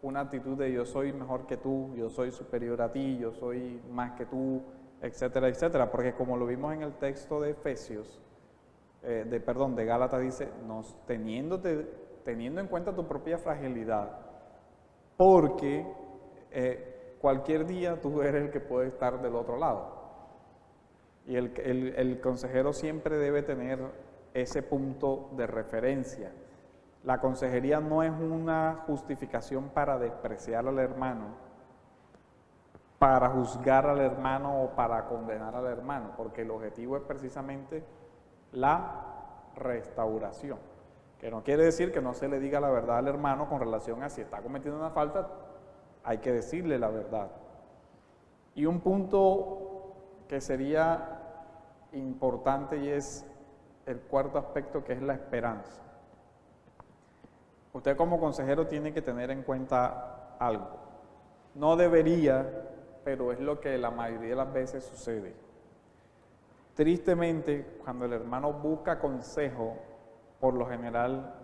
una actitud de yo soy mejor que tú, yo soy superior a ti, yo soy más que tú, etcétera, etcétera, porque como lo vimos en el texto de Efesios, de Gálatas, dice, teniendo en cuenta tu propia fragilidad, porque cualquier día tú eres el que puede estar del otro lado. Y el consejero siempre debe tener ese punto de referencia. La consejería no es una justificación para despreciar al hermano, para juzgar al hermano o para condenar al hermano, porque el objetivo es precisamente la restauración, que no quiere decir que no se le diga la verdad al hermano con relación a si está cometiendo una falta, hay que decirle la verdad. Y un punto que sería importante y es el cuarto aspecto, que es la esperanza. Usted como consejero tiene que tener en cuenta algo. No debería, pero es lo que la mayoría de las veces sucede. Tristemente, cuando el hermano busca consejo, por lo general,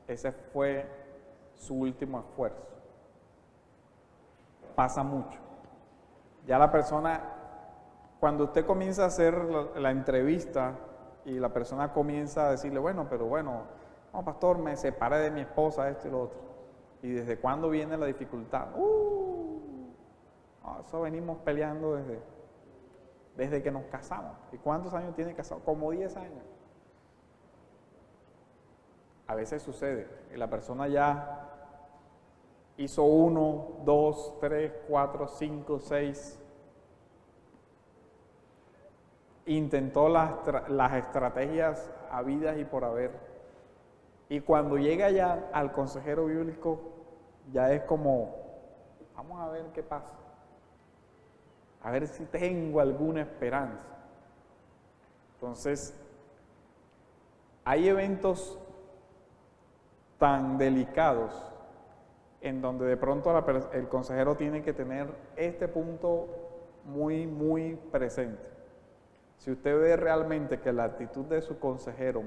ese fue su último esfuerzo. Pasa mucho. Ya la persona, cuando usted comienza a hacer la entrevista y la persona comienza a decirle, bueno, no, pastor, me separé de mi esposa, esto y lo otro. ¿Y desde cuándo viene la dificultad? Eso venimos peleando desde que nos casamos. ¿Y cuántos años tiene casado? Como 10 años. A veces sucede, y la persona ya hizo 1, 2, 3, 4, 5, 6. Intentó las estrategias habidas y por haber. Y cuando llega ya al consejero bíblico, ya es como, vamos a ver qué pasa. A ver si tengo alguna esperanza. Entonces, hay eventos tan delicados en donde de pronto el consejero tiene que tener este punto muy, muy presente. Si usted ve realmente que la actitud de su consejero,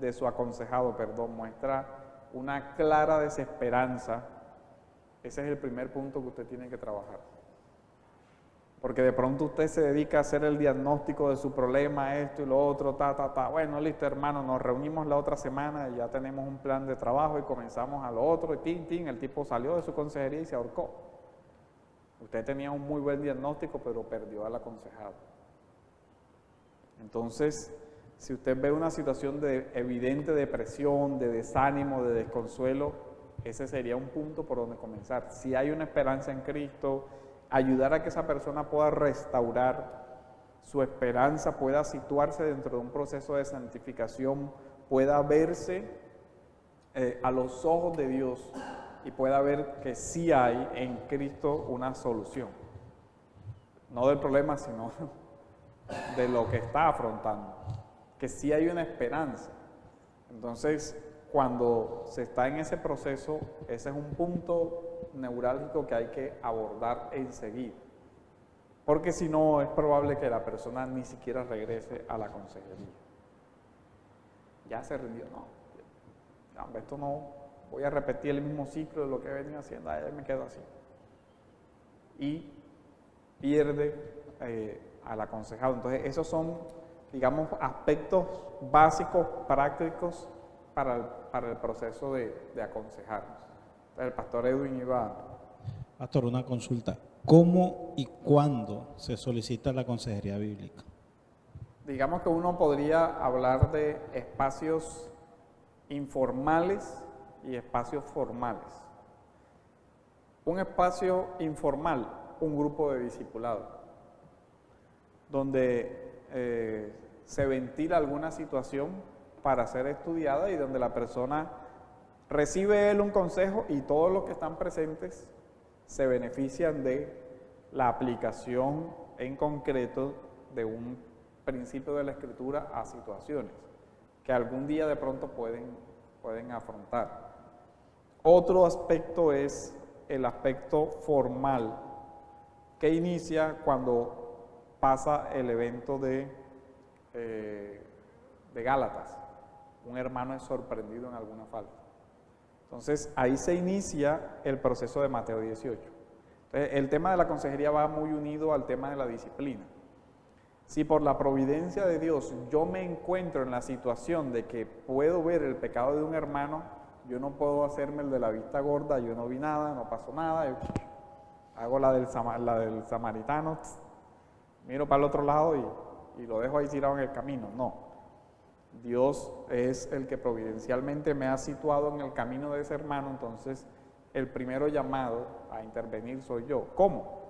de su aconsejado, muestra una clara desesperanza, ese es el primer punto que usted tiene que trabajar. Porque de pronto usted se dedica a hacer el diagnóstico de su problema, esto y lo otro, Bueno, listo, hermano, nos reunimos la otra semana y ya tenemos un plan de trabajo y comenzamos a lo otro, y el tipo salió de su consejería y se ahorcó. Usted tenía un muy buen diagnóstico, pero perdió al aconsejado. Entonces, si usted ve una situación de evidente depresión, de desánimo, de desconsuelo, ese sería un punto por donde comenzar. Si hay una esperanza en Cristo, ayudar a que esa persona pueda restaurar su esperanza, pueda situarse dentro de un proceso de santificación, pueda verse a los ojos de Dios y pueda ver que sí hay en Cristo una solución. No del problema, sino de lo que está afrontando. Que sí hay una esperanza. Entonces, cuando se está en ese proceso, ese es un punto neurálgico que hay que abordar enseguida. Porque si no, es probable que la persona ni siquiera regrese a la consejería. Ya se rindió, no, esto no, voy a repetir el mismo ciclo de lo que he venido haciendo, ahí me quedo así. Y pierde al aconsejado. Entonces, esos son, digamos, aspectos básicos, prácticos para el proceso de aconsejarnos. Entonces, el pastor Edwin iba... Pastor, una consulta. ¿Cómo y cuándo se solicita la consejería bíblica? Digamos que uno podría hablar de espacios informales y espacios formales. Un espacio informal, un grupo de discipulado, donde se ventila alguna situación para ser estudiada y donde la persona recibe él un consejo y todos los que están presentes se benefician de la aplicación en concreto de un principio de la Escritura a situaciones que algún día de pronto pueden afrontar. Otro aspecto es el aspecto formal, que inicia cuando pasa el evento de Gálatas. Un hermano es sorprendido en alguna falta. Entonces, ahí se inicia el proceso de Mateo 18. Entonces, el tema de la consejería va muy unido al tema de la disciplina. Si por la providencia de Dios yo me encuentro en la situación de que puedo ver el pecado de un hermano, yo no puedo hacerme el de la vista gorda, yo no vi nada, no pasó nada, yo hago la del samaritano, miro para el otro lado y lo dejo ahí tirado en el camino. No. Dios es el que providencialmente me ha situado en el camino de ese hermano, entonces el primero llamado a intervenir soy yo. ¿Cómo?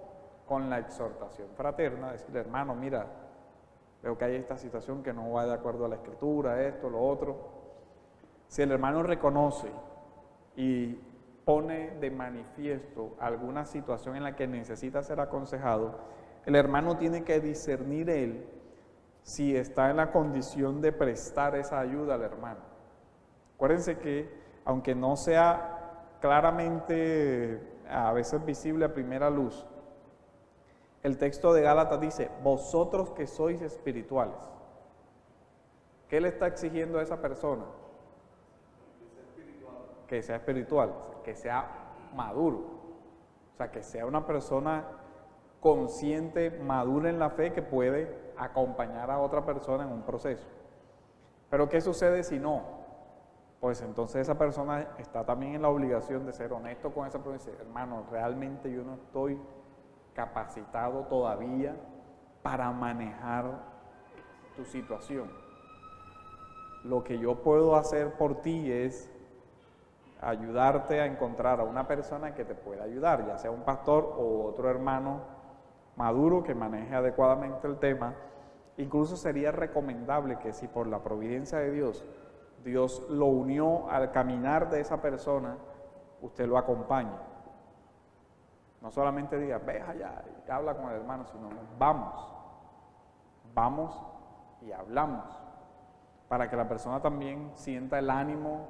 Con la exhortación fraterna, decirle, hermano, mira, veo que hay esta situación que no va de acuerdo a la Escritura, esto, lo otro. Si el hermano reconoce y pone de manifiesto alguna situación en la que necesita ser aconsejado, el hermano tiene que discernir él si está en la condición de prestar esa ayuda al hermano. Acuérdense que, aunque no sea claramente a veces visible a primera luz, el texto de Gálatas dice, vosotros que sois espirituales. ¿Qué le está exigiendo a esa persona? Que sea espiritual, que sea maduro. O sea, que sea una persona consciente, madura en la fe, que puede acompañar a otra persona en un proceso. Pero ¿qué sucede si no? Pues entonces esa persona está también en la obligación de ser honesto con esa persona y decir, hermano, realmente yo no estoy capacitado todavía para manejar tu situación. Lo que yo puedo hacer por ti es ayudarte a encontrar a una persona que te pueda ayudar, ya sea un pastor o otro hermano maduro que maneje adecuadamente el tema. Incluso sería recomendable que si por la providencia de Dios, Dios lo unió al caminar de esa persona, usted lo acompañe. No solamente diga, ve allá y habla con el hermano, sino vamos y hablamos, para que la persona también sienta el ánimo,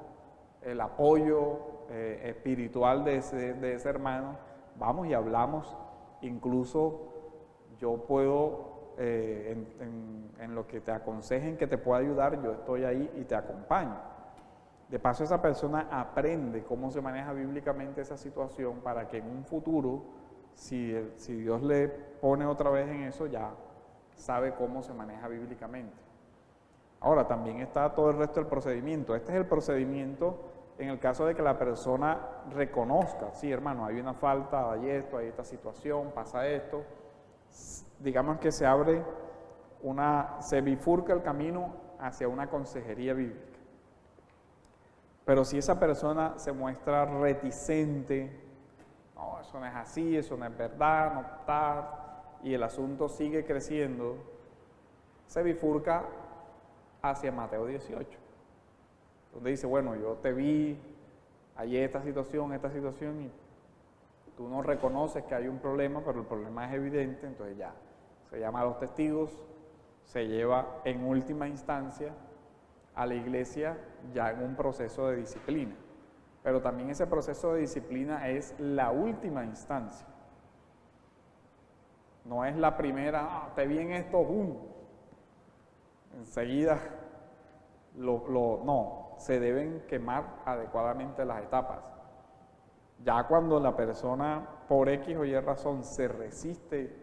el apoyo espiritual de ese hermano. Vamos y hablamos, incluso yo puedo, en lo que te aconsejen que te pueda ayudar, yo estoy ahí y te acompaño. De paso, esa persona aprende cómo se maneja bíblicamente esa situación para que en un futuro, si Dios le pone otra vez en eso, ya sabe cómo se maneja bíblicamente. Ahora, también está todo el resto del procedimiento. Este es el procedimiento en el caso de que la persona reconozca, sí, hermano, hay una falta, hay esto, hay esta situación, pasa esto. Digamos que se bifurca el camino hacia una consejería bíblica. Pero si esa persona se muestra reticente, no, eso no es así, eso no es verdad, no está, y el asunto sigue creciendo, se bifurca hacia Mateo 18. donde dice, bueno, yo te vi, hay esta situación, y tú no reconoces que hay un problema, pero el problema es evidente, entonces ya, se llama a los testigos, se lleva en última instancia a la iglesia ya en un proceso de disciplina. Pero también ese proceso de disciplina es la última instancia. No es la primera, te vi en esto, enseguida, no, se deben quemar adecuadamente las etapas. Ya cuando la persona, por X o Y razón, se resiste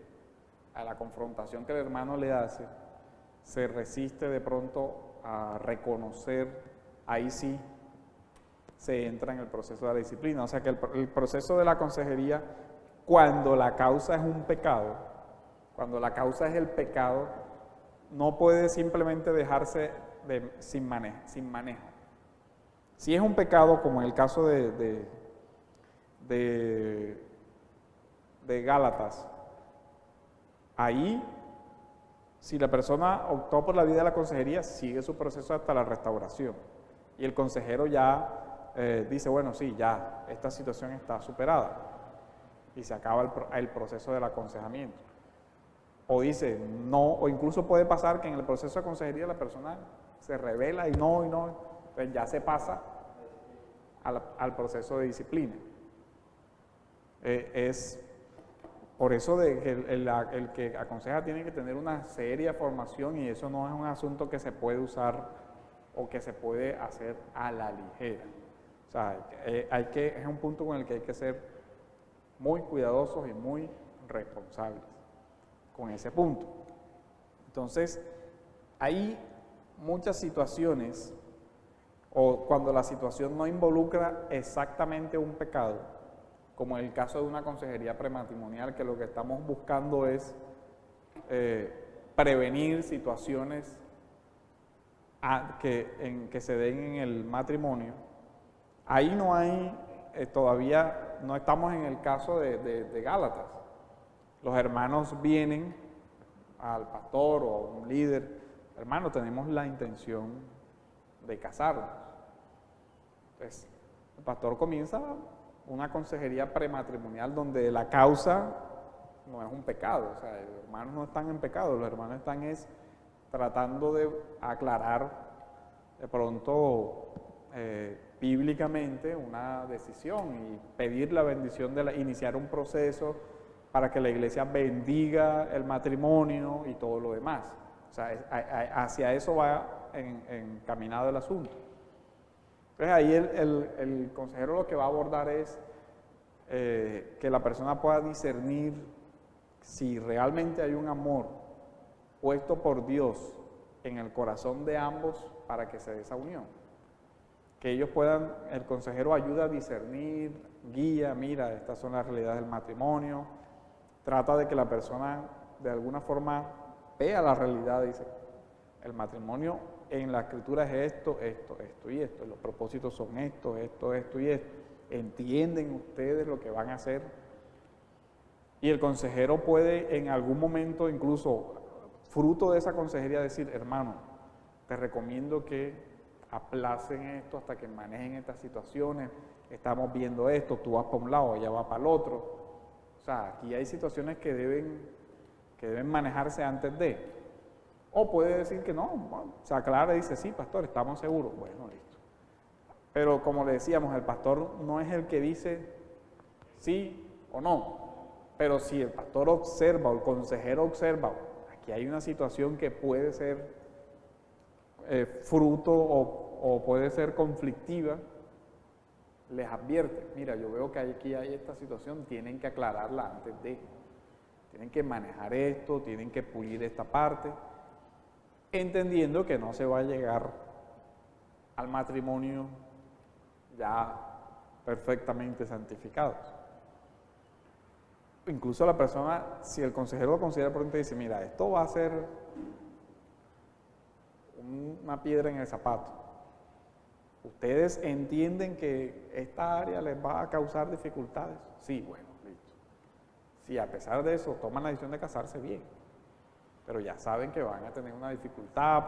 a la confrontación que el hermano le hace, se resiste de pronto a reconocer, ahí sí se entra en el proceso de la disciplina. O sea que el proceso de la consejería, cuando la causa es un pecado, cuando la causa es el pecado, no puede simplemente dejarse sin manejo. Si es un pecado, como en el caso de Gálatas, ahí, si la persona optó por la vía de la consejería, sigue su proceso hasta la restauración. Y el consejero ya dice, bueno, sí, ya, esta situación está superada. Y se acaba el proceso del aconsejamiento. O dice, no, o incluso puede pasar que en el proceso de consejería la persona se revela y no, entonces ya se pasa al proceso de disciplina. Es por eso de que el que aconseja tiene que tener una seria formación, y eso no es un asunto que se puede usar o que se puede hacer a la ligera. O sea, es un punto con el que hay que ser muy cuidadosos y muy responsables con ese punto. Entonces, hay muchas situaciones, o cuando la situación no involucra exactamente un pecado, como en el caso de una consejería prematrimonial, que lo que estamos buscando es prevenir situaciones que se den en el matrimonio. Ahí no hay, todavía no estamos en el caso de Gálatas. Los hermanos vienen al pastor o a un líder, hermano, tenemos la intención de casarnos. Entonces, el pastor comienza una consejería prematrimonial donde la causa no es un pecado, o sea, los hermanos no están en pecado, los hermanos están tratando de aclarar de pronto bíblicamente una decisión y pedir la bendición iniciar un proceso para que la iglesia bendiga el matrimonio y todo lo demás. O sea, hacia eso va encaminado el asunto. Entonces ahí el consejero lo que va a abordar es que la persona pueda discernir si realmente hay un amor puesto por Dios en el corazón de ambos para que se dé esa unión. Que ellos puedan, el consejero ayuda a discernir, guía, mira, estas son las realidades del matrimonio, trata de que la persona de alguna forma vea la realidad, dice, el matrimonio en la escritura es esto y esto, los propósitos son esto y esto, entienden ustedes lo que van a hacer, y el consejero puede en algún momento, incluso fruto de esa consejería, decir, hermano, te recomiendo que aplacen esto hasta que manejen estas situaciones, estamos viendo esto, tú vas para un lado, ella va para el otro. O sea, aquí hay situaciones que deben manejarse antes de. O puede decir que no, bueno, se aclara y dice, sí, pastor, estamos seguros. Bueno, listo. Pero como le decíamos, el pastor no es el que dice sí o no. Pero si el pastor observa o el consejero observa, aquí hay una situación que puede ser fruto o puede ser conflictiva, les advierte, mira, yo veo que aquí hay esta situación, tienen que aclararla antes de, tienen que manejar esto, tienen que pulir esta parte, entendiendo que no se va a llegar al matrimonio ya perfectamente santificados. Incluso la persona, si el consejero lo considera pronto, dice, mira, esto va a ser una piedra en el zapato. ¿Ustedes entienden que esta área les va a causar dificultades? Sí, bueno, listo. Si a pesar de eso toman la decisión de casarse, bien. Pero ya saben que van a tener una dificultad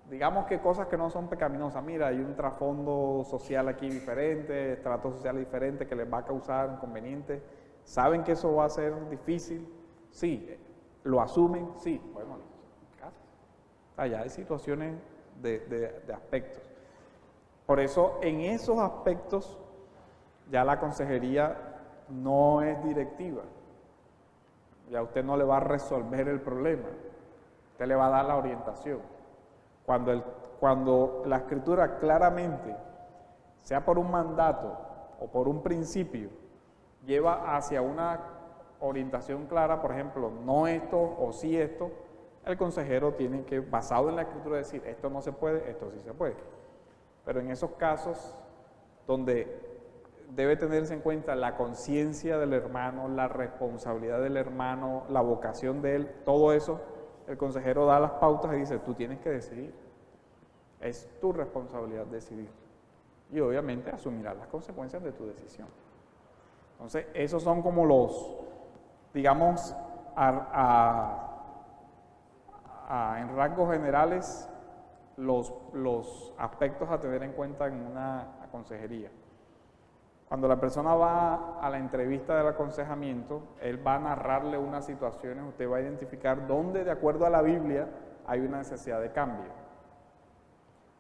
digamos que cosas que no son pecaminosas. Mira, hay un trasfondo social aquí diferente, estrato social diferente que les va a causar inconvenientes. ¿Saben que eso va a ser difícil? Sí. ¿Lo asumen? Sí. Bueno, casos. Allá hay situaciones de aspectos. Por eso, en esos aspectos, ya la consejería no es directiva. Ya usted no le va a resolver el problema. Usted le va a dar la orientación. Cuando la Escritura claramente, sea por un mandato o por un principio, lleva hacia una orientación clara, por ejemplo, no esto o sí esto, el consejero tiene que, basado en la Escritura, decir esto no se puede, esto sí se puede. Pero en esos casos donde debe tenerse en cuenta la conciencia del hermano, la responsabilidad del hermano, la vocación de él, todo eso, el consejero da las pautas y dice, tú tienes que decidir. Es tu responsabilidad decidir. Y obviamente asumirás las consecuencias de tu decisión. Entonces, esos son como los, digamos, en rasgos generales, los aspectos a tener en cuenta en una consejería. Cuando la persona va a la entrevista del aconsejamiento, él va a narrarle unas situaciones, usted va a identificar dónde, de acuerdo a la Biblia, hay una necesidad de cambio.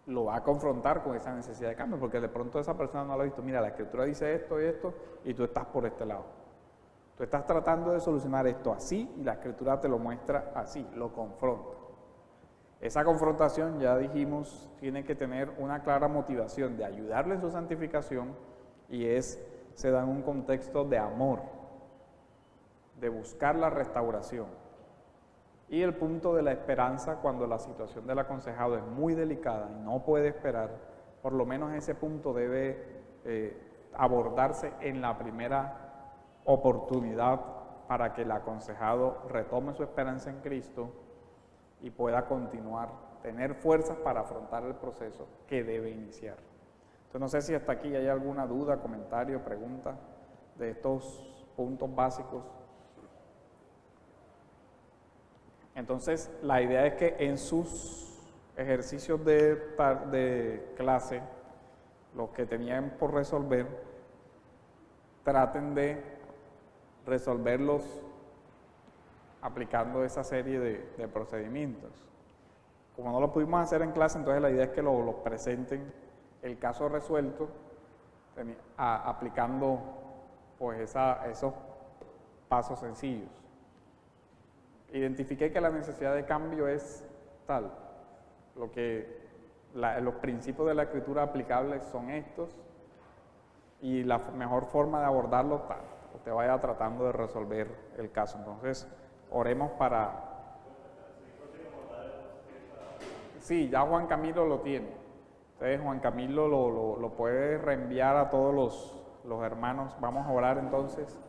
Lo va a confrontar con esa necesidad de cambio, porque de pronto esa persona no lo ha visto. Mira, la Escritura dice esto y esto, y tú estás por este lado. Tú estás tratando de solucionar esto así, y la Escritura te lo muestra así, lo confronta. Esa confrontación, ya dijimos, tiene que tener una clara motivación de ayudarle en su santificación, y se da en un contexto de amor, de buscar la restauración. Y el punto de la esperanza, cuando la situación del aconsejado es muy delicada y no puede esperar, por lo menos ese punto debe abordarse en la primera oportunidad para que el aconsejado retome su esperanza en Cristo y pueda continuar, tener fuerzas para afrontar el proceso que debe iniciar. Entonces, no sé si hasta aquí hay alguna duda, comentario, pregunta de estos puntos básicos. Entonces, la idea es que en sus ejercicios de clase, los que tenían por resolver, traten de resolverlos aplicando esa serie de procedimientos. Como no lo pudimos hacer en clase, entonces la idea es que los presenten el caso resuelto, aplicando pues esos pasos sencillos. Identifiqué que la necesidad de cambio es tal, los principios de la Escritura aplicables son estos, y la mejor forma de abordarlo tal. Usted vaya tratando de resolver el caso. Entonces, oremos para... Sí, ya Juan Camilo lo tiene. Entonces Juan Camilo lo puede reenviar a todos los hermanos. Vamos a orar entonces.